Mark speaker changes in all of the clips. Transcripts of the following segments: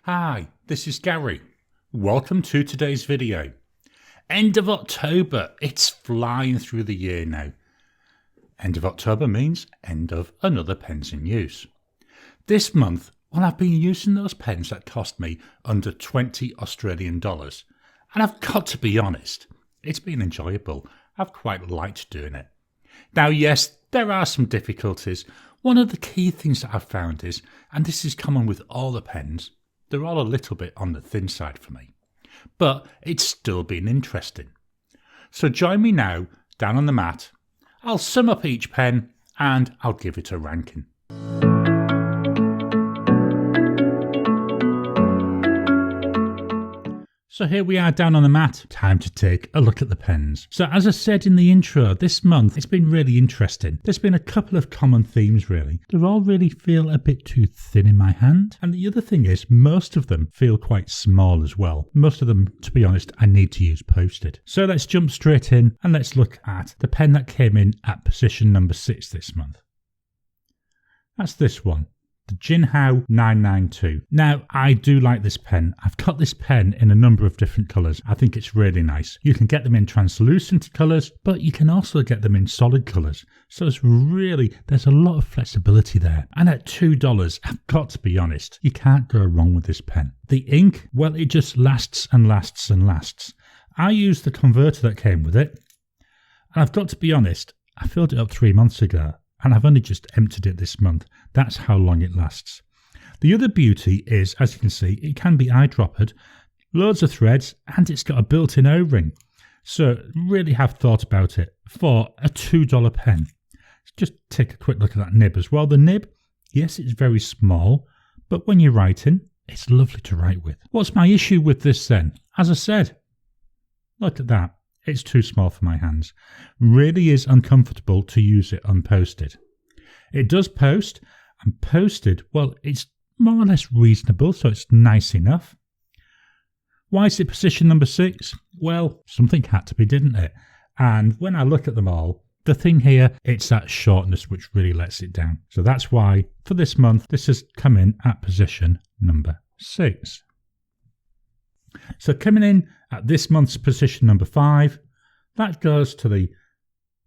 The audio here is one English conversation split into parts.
Speaker 1: Hi, this is Gary. Welcome to today's video. End of October, it's flying through the year now. End of October means end of another pens in use. This month, well, I've been using those pens that cost me under 20 Australian dollars. And I've got to be honest, it's been enjoyable. I've quite liked doing it. Now, yes, there are some difficulties. One of the key things that I've found is, and this is common with all the pens, they're all a little bit on the thin side for me. But it's still been interesting. So join me now down on the mat. I'll sum up each pen and I'll give it a ranking. So here we are down on the mat. Time to take a look at the pens. So as I said in the intro, this month it's been really interesting. There's been a couple of common themes really. They all really feel a bit too thin in my hand. And the other thing is most of them feel quite small as well. Most of them, to be honest, I need to use posted. So let's jump straight in and let's look at the pen that came in at position number 6 this month. That's this one. The Jinhao 992. Now, I do like this pen. I've got this pen in a number of different colours. I think it's really nice. You can get them in translucent colours, but you can also get them in solid colours. So there's a lot of flexibility there. And at $2, I've got to be honest, you can't go wrong with this pen. The ink, well, it just lasts and lasts and lasts. I used the converter that came with it. And I've got to be honest, I filled it up 3 months ago. And I've only just emptied it this month. That's how long it lasts. The other beauty is, as you can see, it can be eyedroppered, loads of threads, and it's got a built-in O-ring. So really have thought about it for a $2 pen. Just take a quick look at that nib as well. The nib, yes, it's very small, but when you're writing, it's lovely to write with. What's my issue with this then? As I said, look at that. It's too small for my hands. Really is uncomfortable to use it unposted. It does post, and posted, well, it's more or less reasonable, so it's nice enough. Why is it position number 6? Well, something had to be, didn't it? And when I look at them all, the thing here, it's that shortness which really lets it down. So that's why, for this month, this has come in at position number 6. So coming in at this month's position number 5, that goes to the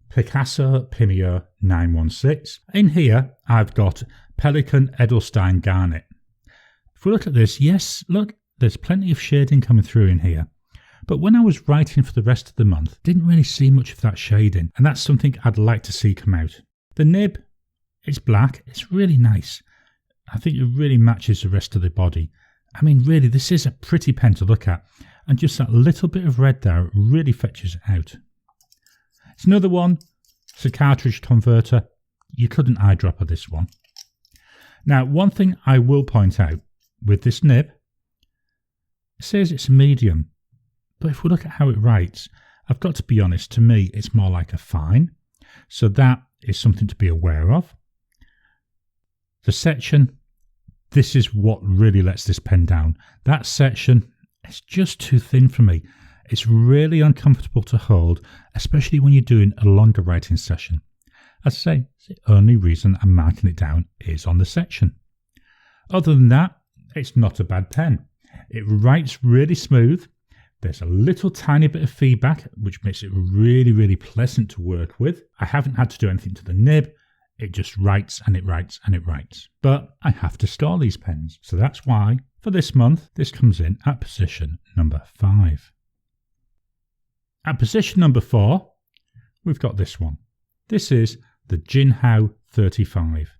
Speaker 1: Picasso Pimio 916. In here, I've got Pelikan Edelstein Garnet. If we look at this, yes, look, there's plenty of shading coming through in here. But when I was writing for the rest of the month, didn't really see much of that shading, and that's something I'd like to see come out. The nib, it's black, it's really nice. I think it really matches the rest of the body. I mean, really, this is a pretty pen to look at. And just that little bit of red there really fetches it out. It's another one. It's a cartridge converter. You couldn't eyedropper this one. Now, one thing I will point out with this nib, it says it's a medium. But if we look at how it writes, I've got to be honest, to me, it's more like a fine. So that is something to be aware of. The section, this is what really lets this pen down. That section, it's just too thin for me. It's really uncomfortable to hold, especially when you're doing a longer writing session. As I say, the only reason I'm marking it down is on the section. Other than that, it's not a bad pen. It writes really smooth. There's a little tiny bit of feedback, which makes it really, really pleasant to work with. I haven't had to do anything to the nib. It just writes and it writes and it writes. But I have to store these pens. So that's why, for this month, this comes in at position number 5. At position number 4, we've got this one. This is the Jinhao 35.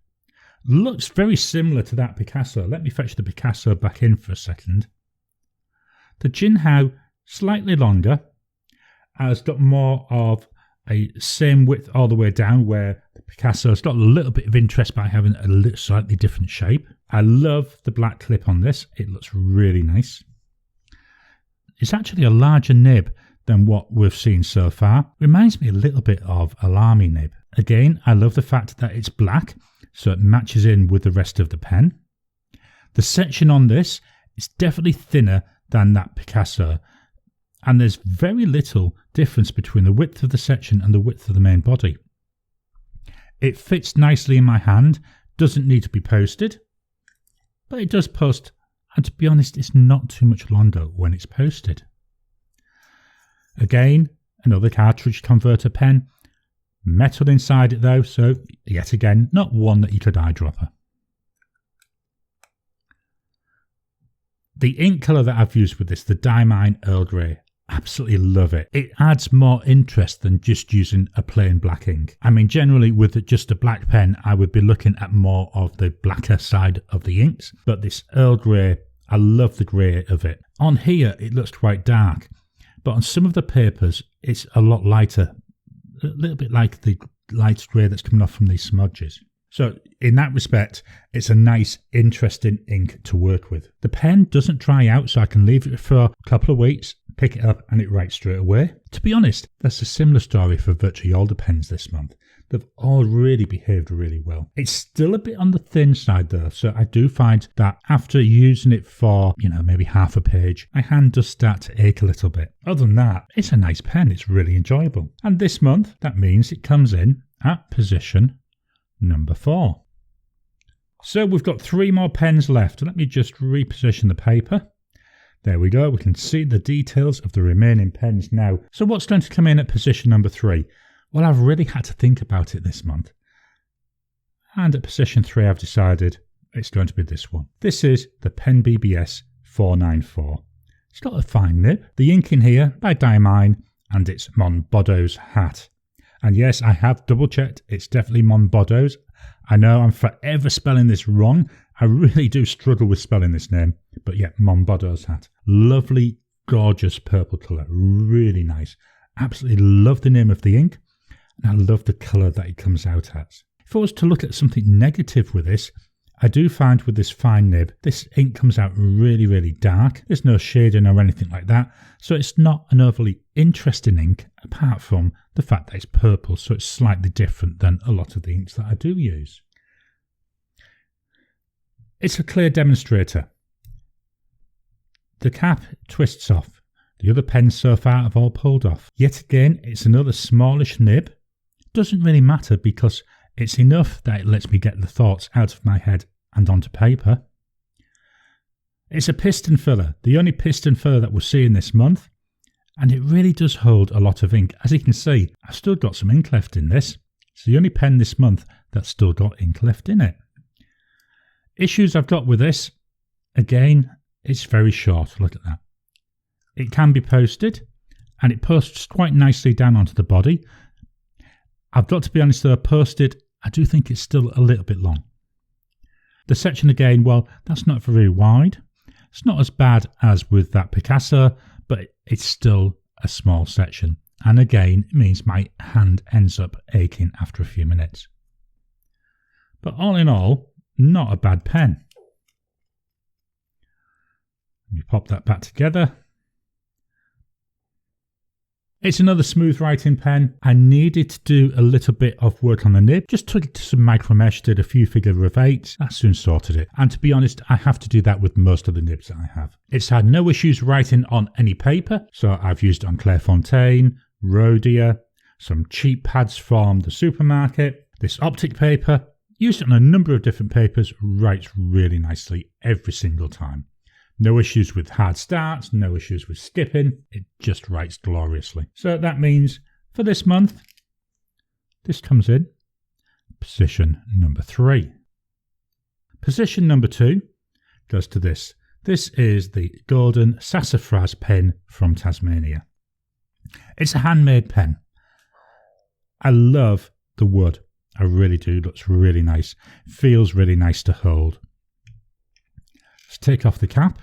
Speaker 1: Looks very similar to that Picasso. Let me fetch the Picasso back in for a second. The Jinhao, slightly longer, has got more of a same width all the way down, where the Picasso's got a little bit of interest by having a slightly different shape. I love the black clip on this. It looks really nice. It's actually a larger nib than what we've seen so far. Reminds me a little bit of a Lamy nib. Again, I love the fact that it's black, so it matches in with the rest of the pen. The section on this is definitely thinner than that Picasso, and there's very little difference between the width of the section and the width of the main body. It fits nicely in my hand, doesn't need to be posted, but it does post and to be honest, it's not too much longer when it's posted. Again, another cartridge converter pen. Metal inside it though, so yet again, not one that you could eyedropper. The ink colour that I've used with this, the Diamine Earl Grey, absolutely love it. It adds more interest than just using a plain black ink. I mean, generally with just a black pen, I would be looking at more of the blacker side of the inks, but this Earl Grey, I love the grey of it. On here, it looks quite dark, but on some of the papers, it's a lot lighter, a little bit like the light grey that's coming off from these smudges. So in that respect, it's a nice, interesting ink to work with. The pen doesn't dry out, so I can leave it for a couple of weeks, pick it up, and it writes straight away. To be honest, that's a similar story for virtually all the pens this month. They've all really behaved really well. It's still a bit on the thin side though, so I do find that after using it for, maybe half a page, my hand does start to ache a little bit. Other than that, it's a nice pen. It's really enjoyable. And this month, that means it comes in at position number 4. So we've got 3 more pens left. Let me just reposition the paper. There we go. We can see the details of the remaining pens now. So what's going to come in at position number 3? Well, I've really had to think about it this month. And at position 3, I've decided it's going to be this one. This is the PenBBS 494. It's got a fine nib. The ink in here by Diamine, and it's Monboddos hat. And yes, I have double checked. It's definitely Monboddos. I know I'm forever spelling this wrong. I really do struggle with spelling this name. But yeah, Monboddos hat. Lovely, gorgeous purple colour. Really nice. Absolutely love the name of the ink. And I love the colour that it comes out as. If I was to look at something negative with this, I do find with this fine nib, this ink comes out really, really dark. There's no shading or anything like that. So it's not an overly interesting ink, apart from the fact that it's purple. So it's slightly different than a lot of the inks that I do use. It's a clear demonstrator. The cap twists off. The other pens so far have all pulled off. Yet again, it's another smallish nib. Doesn't really matter because it's enough that it lets me get the thoughts out of my head and onto paper. It's a piston filler, the only piston filler that we're seeing this month, and it really does hold a lot of ink. As you can see, I've still got some ink left in this. It's the only pen this month that's still got ink left in it. Issues I've got with this, again, it's very short. Look at that. It can be posted, and it posts quite nicely down onto the body. I've got to be honest though, posted, I do think it's still a little bit long. The section again, well, that's not very wide. It's not as bad as with that Picasso, but it's still a small section. And again, it means my hand ends up aching after a few minutes. But all in all, not a bad pen. Let me pop that back together. It's another smooth writing pen. I needed to do a little bit of work on the nib. Just took it to some micro mesh, did a few figure of 8s. That soon sorted it. And to be honest, I have to do that with most of the nibs that I have. It's had no issues writing on any paper. So I've used it on Clairefontaine, Rhodia, some cheap pads from the supermarket, this optic paper. Used it on a number of different papers. Writes really nicely every single time. No issues with hard starts, no issues with skipping. It just writes gloriously. So that means for this month, this comes in position number 3. Position number 2 goes to this. This is the golden Sassafras pen from Tasmania. It's a handmade pen. I love the wood. I really do. It looks really nice. Feels really nice to hold. Let's take off the cap.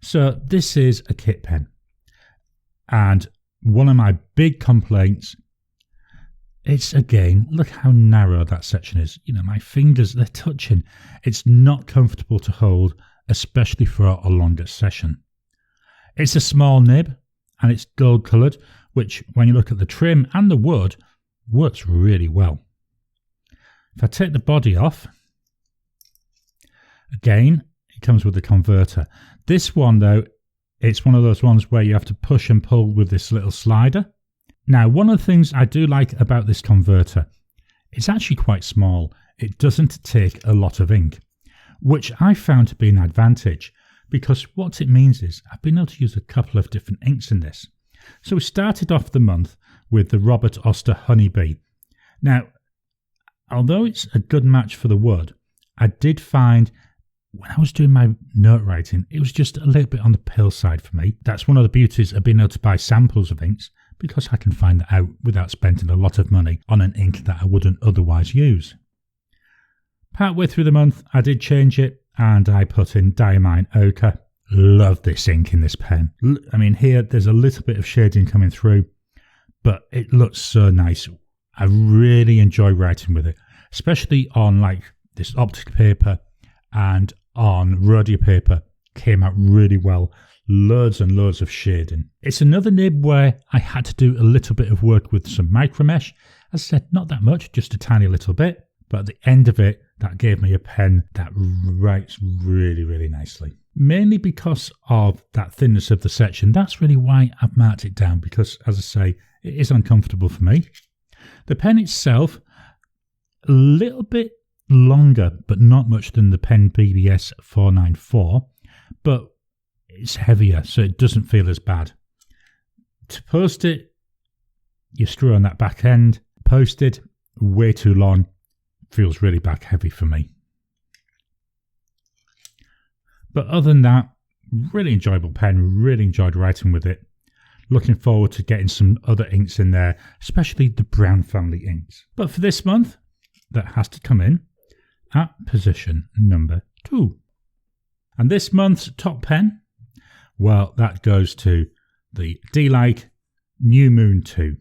Speaker 1: So this is a kit pen. And one of my big complaints, it's again, look how narrow that section is. My fingers, they're touching. It's not comfortable to hold, especially for a longer session. It's a small nib and it's gold coloured, which when you look at the trim and the wood, works really well. If I take the body off, again, it comes with a converter. This one though, it's one of those ones where you have to push and pull with this little slider. Now, one of the things I do like about this converter, it's actually quite small. It doesn't take a lot of ink, which I found to be an advantage. because what it means is I've been able to use a couple of different inks in this. So we started off the month with the Robert Oster Honeybee. Now, although it's a good match for the wood, I did find when I was doing my note writing, it was just a little bit on the pale side for me. That's one of the beauties of being able to buy samples of inks, because I can find that out without spending a lot of money on an ink that I wouldn't otherwise use. Partway through the month, I did change it and I put in Diamine Ochre. Love this ink in this pen. I mean, here there's a little bit of shading coming through, but it looks so nice. I really enjoy writing with it, especially on like this optic paper and on rhodia paper. Came out really well. Loads and loads of shading. It's another nib where I had to do a little bit of work with some micro mesh. As I said, not that much, just a tiny little bit. But at the end of it, that gave me a pen that writes really, really nicely. Mainly because of that thinness of the section. That's really why I've marked it down, because, as I say, it is uncomfortable for me. The pen itself, a little bit longer, but not much than the PenBBS 494. But it's heavier, so it doesn't feel as bad. To post it, you screw on that back end. Posted, way too long. Feels really back heavy for me. But other than that, really enjoyable pen. Really enjoyed writing with it. Looking forward to getting some other inks in there, especially the Brown family inks. But for this month, that has to come in at position number 2. And this month's top pen, well, that goes to the Delike New Moon 2.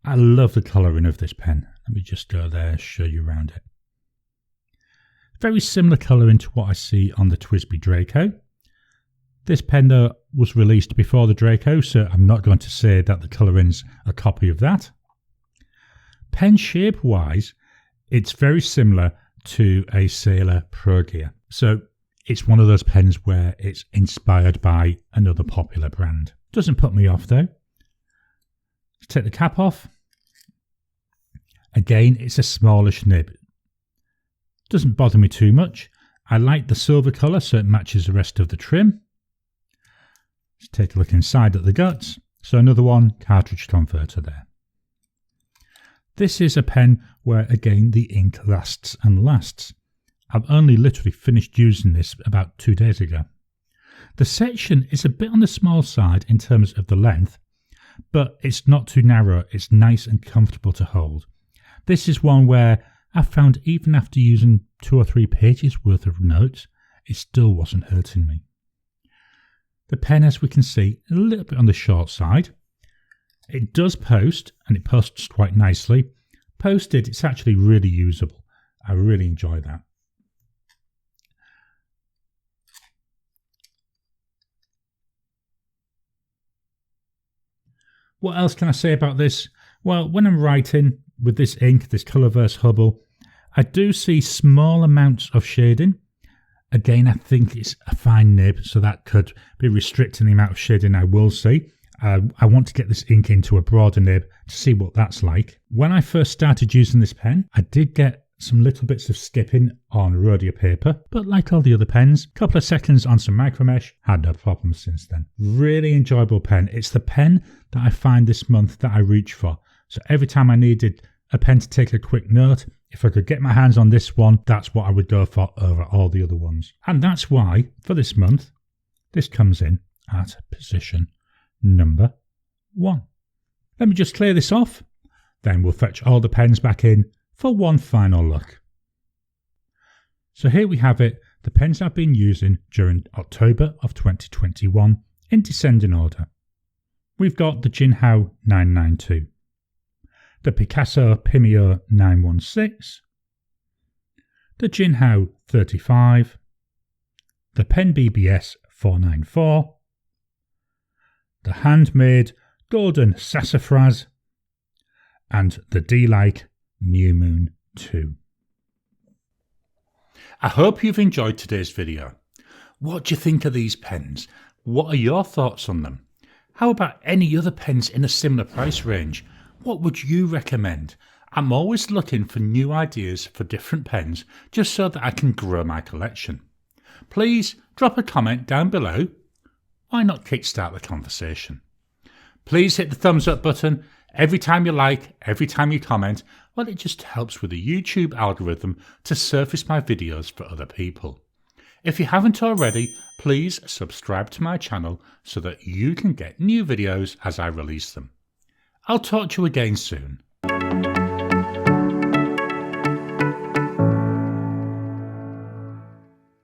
Speaker 1: I love the colouring of this pen. Let me just go there, show you around it. Very similar colouring to what I see on the TWSBI Draco. This pen though was released before the Draco, so I'm not going to say that the colouring's a copy of that. Pen shape wise, it's very similar to a Sailor Pro Gear. So it's one of those pens where it's inspired by another popular brand. Doesn't put me off though. Let's take the cap off. Again, it's a smallish nib. Doesn't bother me too much. I like the silver colour, so it matches the rest of the trim. Let's take a look inside at the guts. So another one, cartridge converter there. This is a pen where again the ink lasts and lasts. I've only literally finished using this about 2 days ago. The section is a bit on the small side in terms of the length, but it's not too narrow. It's nice and comfortable to hold. This is one where I found even after using 2 or 3 pages worth of notes, it still wasn't hurting me. The pen, as we can see, a little bit on the short side. It does post, and it posts quite nicely. Posted, it's actually really usable. I really enjoy that. What else can I say about this? Well, when I'm writing with this ink, this Colorverse Hubble, I do see small amounts of shading. Again, I think it's a fine nib, so that could be restricting the amount of shading I will see. I want to get this ink into a broader nib to see what that's like. When I first started using this pen, I did get some little bits of skipping on rhodia paper, but like all the other pens, a couple of seconds on some micromesh, had no problems since then. Really enjoyable pen. It's the pen that I find this month that I reach for. So every time I needed a pen to take a quick note, if I could get my hands on this one, that's what I would go for over all the other ones. And that's why, for this month, this comes in at position number 1. Let me just clear this off, then we'll fetch all the pens back in for one final look. So here we have it, the pens I've been using during October of 2021 in descending order. We've got the Jinhao 992. The Picasso Pimio 916, the Jinhao 35, the PenBBS 494, the handmade golden Sassafras, and the Delike New Moon 2. I hope you've enjoyed today's video. What do you think of these pens? What are your thoughts on them? How about any other pens in a similar price range? What would you recommend? I'm always looking for new ideas for different pens just so that I can grow my collection. please drop a comment down below. Why not kickstart the conversation? Please hit the thumbs up button. Every time you like, every time you comment, well, it just helps with the YouTube algorithm to surface my videos for other people. If you haven't already, please subscribe to my channel so that you can get new videos as I release them. I'll talk to you again soon.